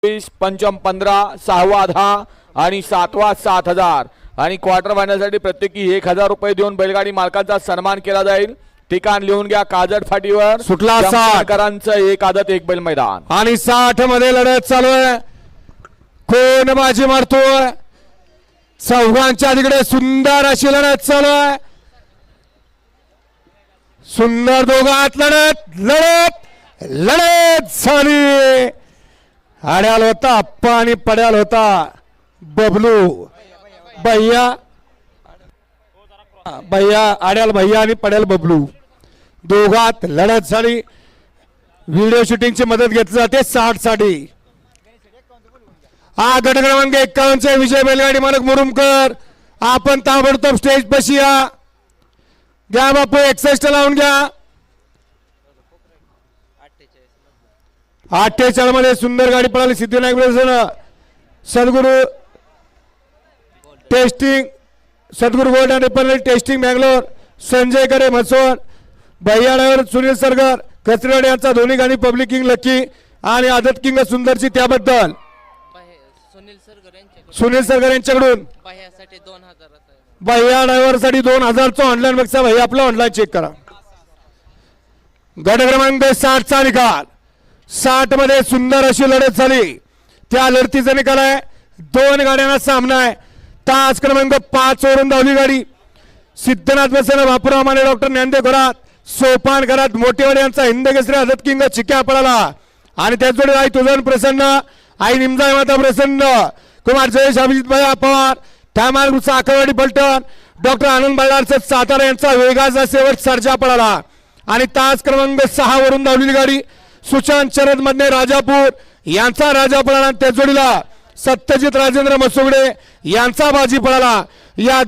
पंचम 15, सहावा 10 आणि सातवा 7,000 आणि क्वार्टर फायनल साठी प्रत्येकी 1,000 रुपये देऊन बैलगाडी मालकांचा सन्मान केला जाईल। ठिकाण लिहून घ्या काजट फाटीवर सुटला 60 करांचं एक आदत एक बैल मैदान आणि 60 मध्ये लढत चालू आहे। कोण बाजी मारतोय चौघांच्या तिकडे सुंदर अशी लढत चालू आहे। सुंदर दोघात लढत लढत लढत झाली। आड्याल होता अप्पा आणि पड्याल होता बबलू भैया भैया आड्याल भैया आणि पड्याल बबलू दोघात लढत झाली। व्हिडिओ शूटिंगची मदत घेतली जाते 60 साठी। हा गट क्रमांक 51 विजय बैलगाडी मालक मुरुमकर आपण ताबडतोब स्टेज पाशी या। घ्या बापू 61 लावून घ्या। 48 मध्ये सुंदर गाडी पळाली Siddhivinayak brothers Sadhguru testing Sadhguru gold and Ripon testing Bangalore Sanjay करे म्हसोड भैया ड्रायव्हर सुनील सरगर कचरेवाडी यांचा दोन्ही गाणी पब्लिक किंग लकी आणि आदत किंग सुंदरची त्याबद्दल सुनील सरगर यांच्याकडून भैया ड्रायव्हर साठी 2000 ऑनलाईन बघा भैया आपला ऑनलाईन चेक करा। गट क्रमांक 60 चा निकाल 60 मध्ये सुंदर अशी लढत झाली। त्या लढतीचा निकाल आहे 2 गाड्यांना सामना आहे। तास क्रमांक 5 वरून धावली गाडी सिद्धनाथ बसेना बापूराव माने डॉक्टर ज्ञानदेव घरात सोपान घरात मोठेवाडी यांचा हिंद केसरी आदत किंग चिक्या पळाला आणि त्याच जोडी आई तुझन प्रसन्न आई निमजाई माता प्रसन्न कुमार जयेश अभिजित भैया पवार त्यामाल साखरवाडी पलटण डॉक्टर आनंद बल्लारचे सातारा यांचा वेगाचा शेवट सर्जा पळाला आणि तास क्रमांक 6 वरून धावलेली गाडी सुशांत शरद मध्ये राजापूर यांचा राजा पळाला त्या जोडीला सत्यजित राजेंद्र मसुगडे यांचा बाजी पळाला। या